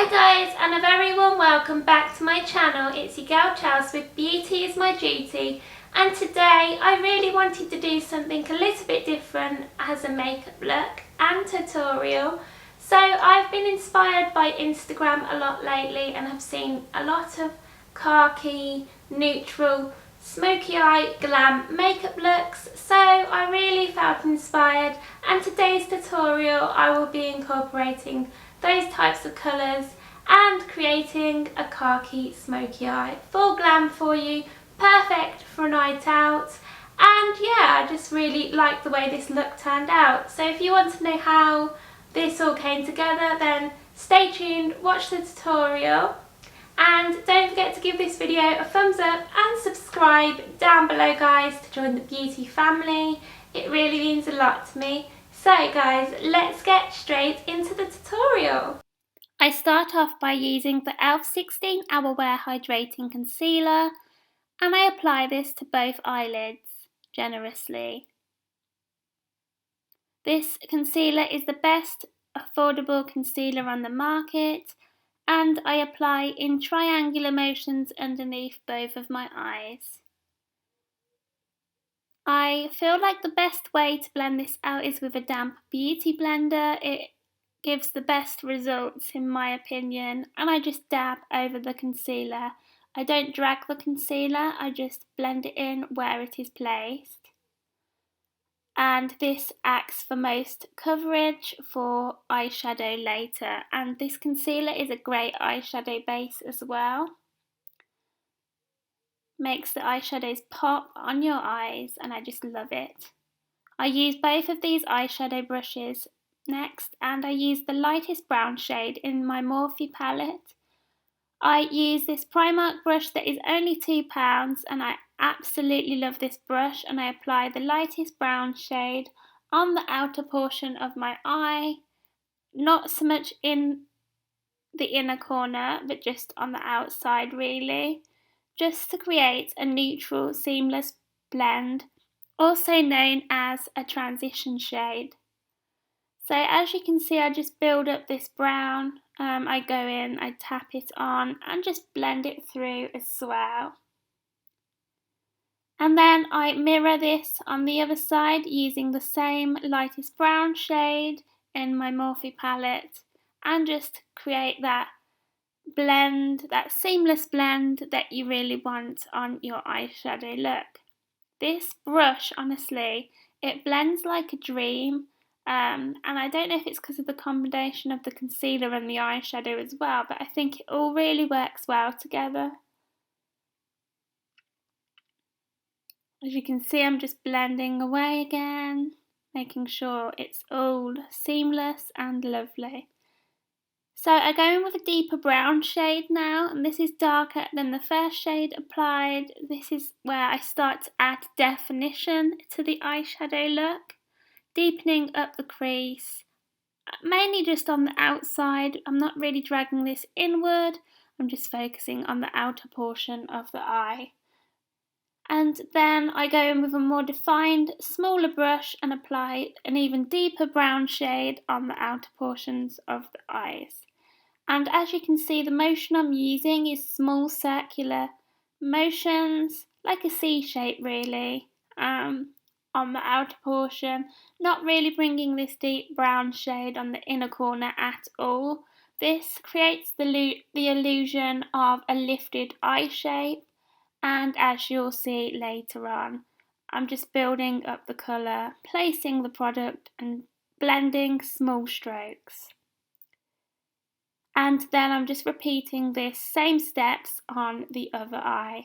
Hi guys, and a very warm welcome back to my channel. It's your girl Chels with Beauty is My Duty, and today I really wanted to do something a little bit different as a makeup look and tutorial. So I've been inspired by Instagram a lot lately and have seen a lot of khaki, neutral, smoky eye, glam makeup looks, so I really felt inspired, and today's tutorial I will be incorporating those types of colours and creating a khaki smoky eye. Full glam for you, perfect for a night out, and yeah, I just really like the way this look turned out. So if you want to know how this all came together, then stay tuned, watch the tutorial, and don't forget to give this video a thumbs up and subscribe down below guys to join the beauty family. It really means a lot to me. So guys, let's get straight into the tutorial. I start off by using the e.l.f. 16 Hour Wear Hydrating Concealer, and I apply this to both eyelids generously. This concealer is the best affordable concealer on the market, and I apply in triangular motions underneath both of my eyes. I feel like the best way to blend this out is with a damp beauty blender. It gives the best results in my opinion, and I just dab over the concealer. I don't drag the concealer, I just blend it in where it is placed. And this acts for most coverage for eyeshadow later, and this concealer is a great eyeshadow base as well. Makes the eyeshadows pop on your eyes, and I just love it. I use both of these eyeshadow brushes next, and I use the lightest brown shade in my Morphe palette. I use this Primark brush that is only £2, and I absolutely love this brush, and I apply the lightest brown shade on the outer portion of my eye, not so much in the inner corner but just on the outside really, just to create a neutral seamless blend, also known as a transition shade. So as you can see, I just build up this brown, I go in, I tap it on and just blend it through as well. And then I mirror this on the other side using the same lightest brown shade in my Morphe palette, and just create that blend, that seamless blend that you really want on your eyeshadow look. This brush, honestly, it blends like a dream, and I don't know if it's because of the combination of the concealer and the eyeshadow as well, but I think it all really works well together. As you can see, I'm just blending away again, making sure it's all seamless and lovely. So I go in with a deeper brown shade now, and this is darker than the first shade applied. This is where I start to add definition to the eyeshadow look, deepening up the crease, mainly just on the outside. I'm not really dragging this inward, I'm just focusing on the outer portion of the eye. And then I go in with a more defined, smaller brush and apply an even deeper brown shade on the outer portions of the eyes. And as you can see, the motion I'm using is small circular motions, like a C shape really, on the outer portion, not really bringing this deep brown shade on the inner corner at all. This creates the illusion of a lifted eye shape, and as you'll see later on, I'm just building up the colour, placing the product and blending small strokes. And then I'm just repeating this same steps on the other eye,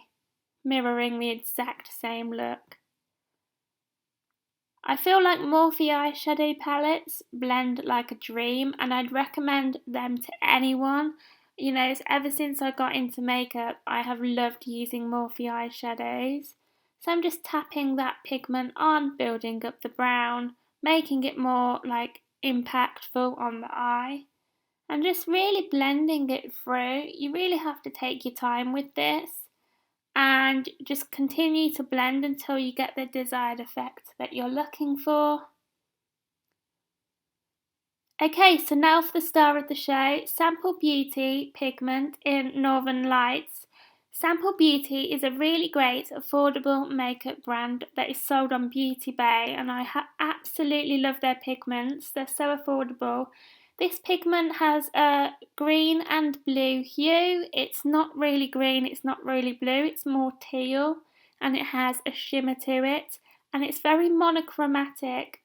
mirroring the exact same look. I feel like Morphe eyeshadow palettes blend like a dream, and I'd recommend them to anyone. You know, ever since I got into makeup, I have loved using Morphe eyeshadows. So I'm just tapping that pigment on, building up the brown, making it more like impactful on the eye, and just really blending it through. You really have to take your time with this and just continue to blend until you get the desired effect that you're looking for. Okay, so now for the star of the show, Sample Beauty pigment in Northern Lights. Sample Beauty is a really great, affordable makeup brand that is sold on Beauty Bay, and I absolutely love their pigments. They're so affordable. This pigment has a green and blue hue. It's not really green, it's not really blue, it's more teal, and it has a shimmer to it, and it's very monochromatic.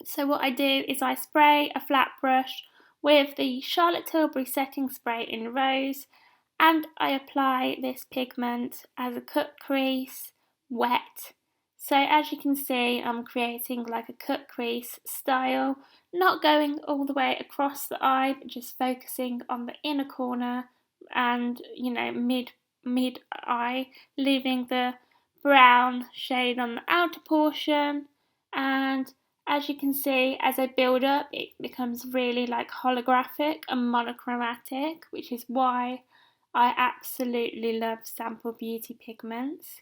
So what I do is I spray a flat brush with the Charlotte Tilbury setting spray in Rose, and I apply this pigment as a cut crease, wet. So as you can see, I'm creating like a cut crease style, not going all the way across the eye, but just focusing on the inner corner and, you know, mid eye, leaving the brown shade on the outer portion. And as you can see, as I build up, it becomes really like holographic and monochromatic, which is why I absolutely love Sample Beauty pigments.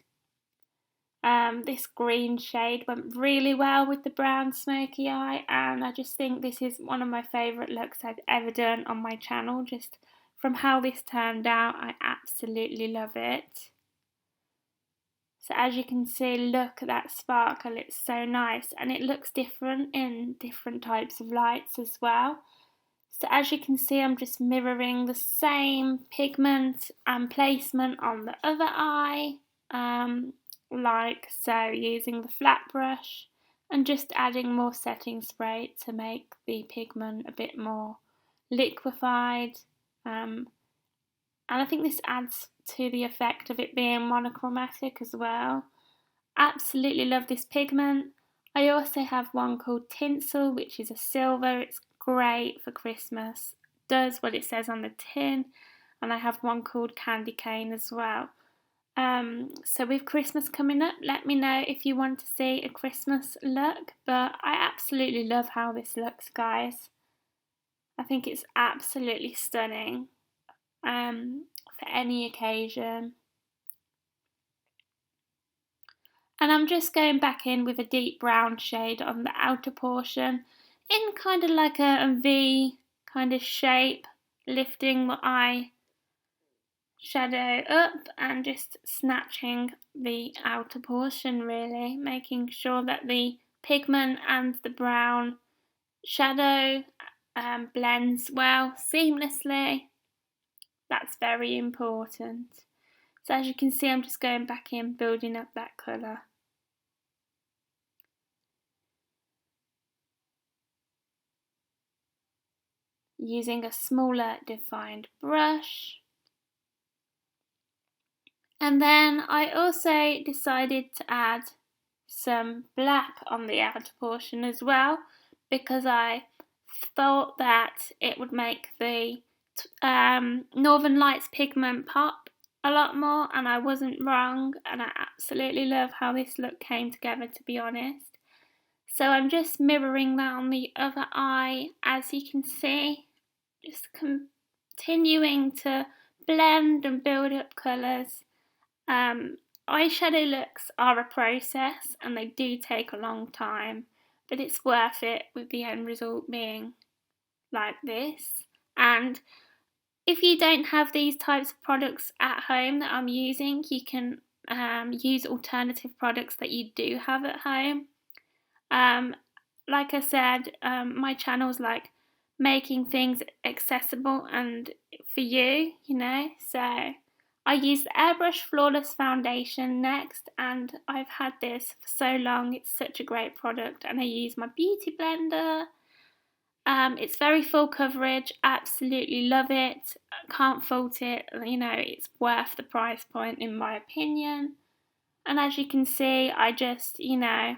This green shade went really well with the brown smoky eye, and I just think this is one of my favourite looks I've ever done on my channel. Just from how this turned out, I absolutely love it. So as you can see, look at that sparkle, it's so nice, and it looks different in different types of lights as well. So as you can see, I'm just mirroring the same pigment and placement on the other eye, like so, using the flat brush and just adding more setting spray to make the pigment a bit more liquefied. And I think this adds to the effect of it being monochromatic as well. Absolutely love this pigment. I also have one called Tinsel, which is a silver. It's great for Christmas. Does what it says on the tin. And I have one called Candy Cane as well. So with Christmas coming up, let me know if you want to see a Christmas look. But I absolutely love how this looks, guys. I think it's absolutely stunning. For any occasion. And I'm just going back in with a deep brown shade on the outer portion in kind of like a V kind of shape, lifting the eye shadow up and just snatching the outer portion, really making sure that the pigment and the brown shadow blends well seamlessly. That's very important. So as you can see, I'm just going back in, building up that colour. Using a smaller defined brush. And then I also decided to add some black on the outer portion as well, because I thought that it would make the Northern Lights pigment pop a lot more, and I wasn't wrong, and I absolutely love how this look came together, to be honest. So I'm just mirroring that on the other eye, as you can see, just continuing to blend and build up colours. Eyeshadow looks are a process and they do take a long time, but it's worth it with the end result being like this. And if you don't have these types of products at home that I'm using, you can use alternative products that you do have at home. Like I said, my channel's like making things accessible and for you, you know, so I use the Airbrush Flawless Foundation next, and I've had this for so long. It's such a great product, and I use my beauty blender. It's very full coverage, absolutely love it, can't fault it, you know, it's worth the price point in my opinion. And as you can see, I just, you know,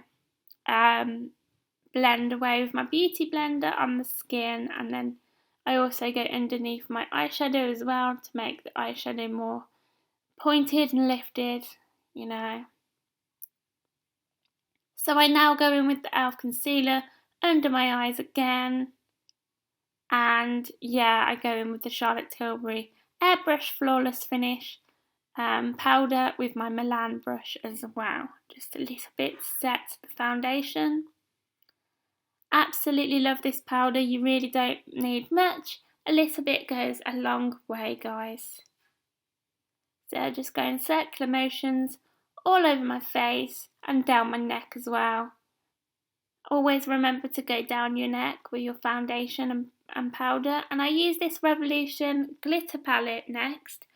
blend away with my beauty blender on the skin, and then I also go underneath my eyeshadow as well to make the eyeshadow more pointed and lifted, you know. So I now go in with the e.l.f. concealer under my eyes again, and yeah, I go in with the Charlotte Tilbury Airbrush Flawless Finish powder with my Milan brush as well, just a little bit to set the foundation. Absolutely love this powder. You really don't need much. A little bit goes a long way, guys. So just go in circular motions all over my face and down my neck as well. Always remember to go down your neck with your foundation and powder. And I use this Revolution glitter palette next.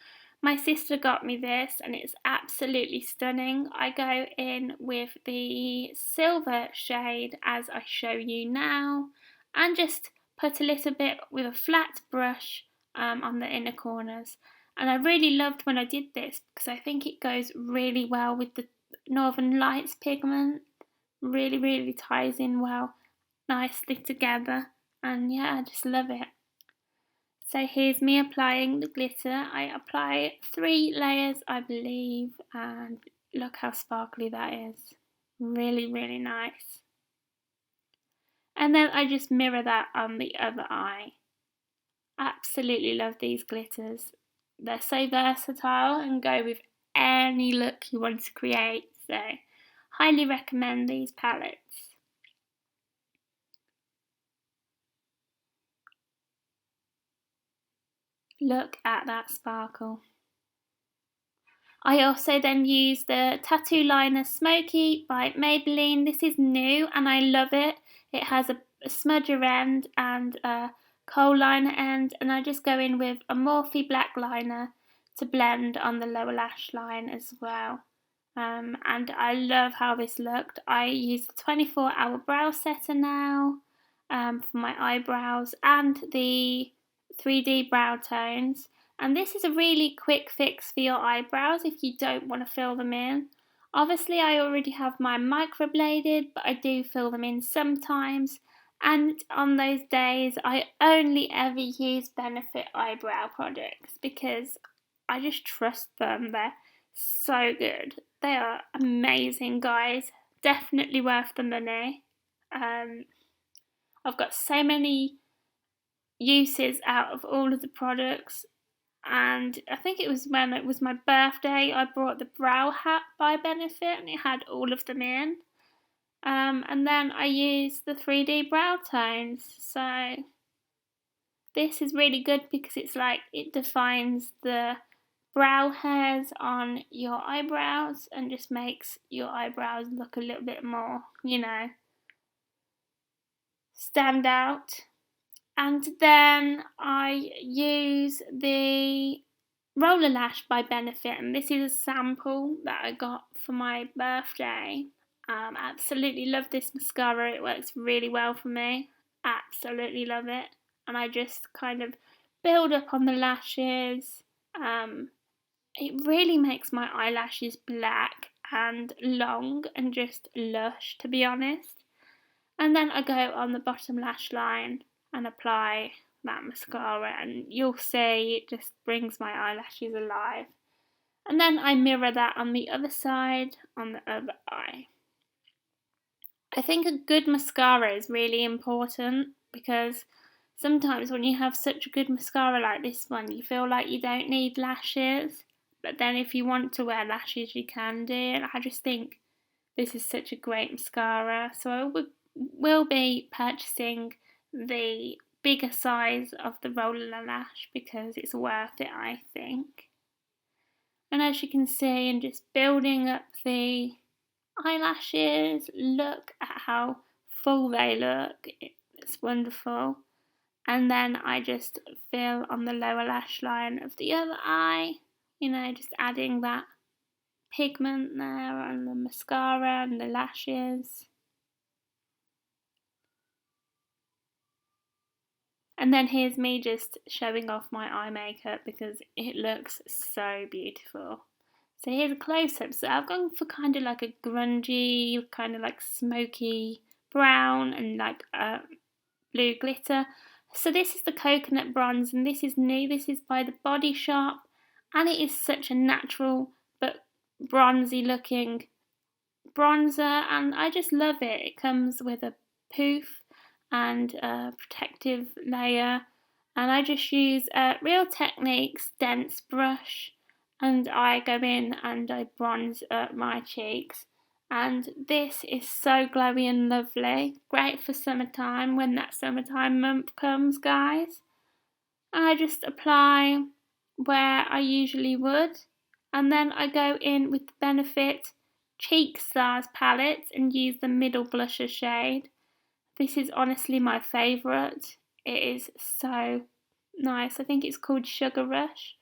My sister got me this and it's absolutely stunning. I go in with the silver shade as I show you now and just put a little bit with a flat brush on the inner corners. And I really loved when I did this because I think it goes really well with the Northern Lights pigment. Really ties in well, nicely together, and yeah, I just love it. So here's me applying the glitter. I apply 3 layers, I believe, and look how sparkly that is. Really nice. And then I just mirror that on the other eye. Absolutely love these glitters. They're so versatile and go with any look you want to create, so highly recommend these palettes. Look at that sparkle. I also then use the tattoo liner Smokey by Maybelline. This is new and I love it. It has a smudger end and a kohl liner end, and I just go in with a Morphe black liner to blend on the lower lash line as well. And I love how this looked. I use the 24-hour brow setter now for my eyebrows and the 3D brow tones. And this is a really quick fix for your eyebrows if you don't want to fill them in. Obviously I already have mine microbladed, but I do fill them in sometimes. And on those days I only ever use Benefit eyebrow products because I just trust them. They're so good. They are amazing, guys. Definitely worth the money. I've got so many uses out of all of the products, and I think it was when it was my birthday I bought the brow hat by Benefit and it had all of them in. And then I used the 3D brow tones, so this is really good because it's like it defines the brow hairs on your eyebrows and just makes your eyebrows look a little bit more, stand out. And then I use the Roller Lash by Benefit, and this is a sample that I got for my birthday. Absolutely love this mascara. It works really well for me. Absolutely love it. And I just kind of build up on the lashes. It really makes my eyelashes black and long and just lush, to be honest. And then I go on the bottom lash line and apply that mascara, and you'll see it just brings my eyelashes alive. And then I mirror that on the other side, on the other eye. I think a good mascara is really important because sometimes when you have such a good mascara like this one, you feel like you don't need lashes. But then if you want to wear lashes, you can do. And I just think this is such a great mascara. So I will be purchasing the bigger size of the Roller Lash because it's worth it, I think. And as you can see, I'm just building up the eyelashes. Look at how full they look. It's wonderful. And then I just fill on the lower lash line of the other eye, just adding that pigment there on the mascara and the lashes. And then here's me just showing off my eye makeup because it looks so beautiful. So here's a close-up. So I've gone for kind of like a grungy, kind of like smoky brown and like blue glitter. So this is the coconut bronze, and this is new. This is by the Body Shop, and it is such a natural but bronzy looking bronzer, and I just love it. It comes with a poof and a protective layer, and I just use Real Techniques dense brush, and I go in and I bronze my cheeks, And this is so glowy and lovely. Great for summertime when that summertime month comes, guys. I just apply where I usually would, and then I go in with the Benefit Cheek Stars palette and use the middle blusher shade. This is honestly my favourite. It is so nice. I think it's called Sugar Rush.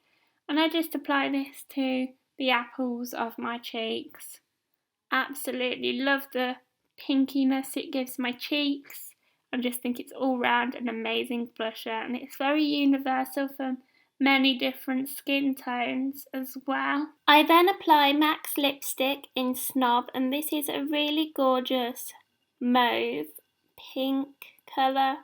And I just apply this to the apples of my cheeks. Absolutely love the pinkiness it gives my cheeks. I just think it's all round an amazing blusher, and it's very universal for many different skin tones as well. I then apply MAC's lipstick in Snob, and this is a really gorgeous mauve pink colour.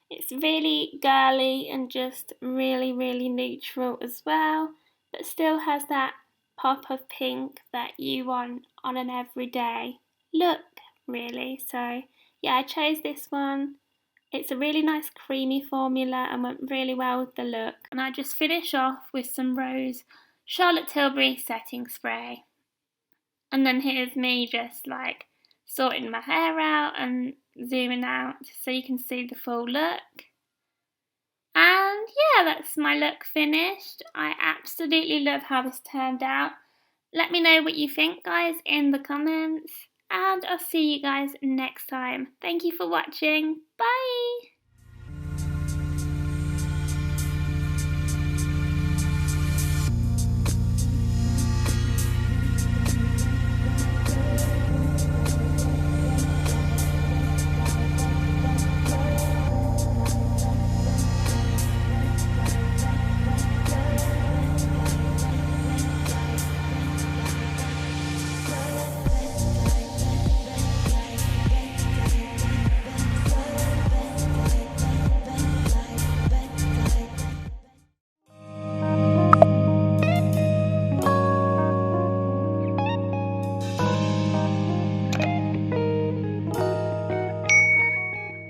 It's really girly and just really neutral as well, but still has that pop of pink that you want on an everyday look, really. So yeah, I chose this one. It's a really nice creamy formula and went really well with the look. And I just finish off with some Rose Charlotte Tilbury setting spray. And then here's me just like sorting my hair out and zooming out so you can see the full look. And yeah, that's my look finished. I absolutely love how this turned out. Let me know what you think, guys, in the comments. And I'll see you guys next time. Thank you for watching. Bye!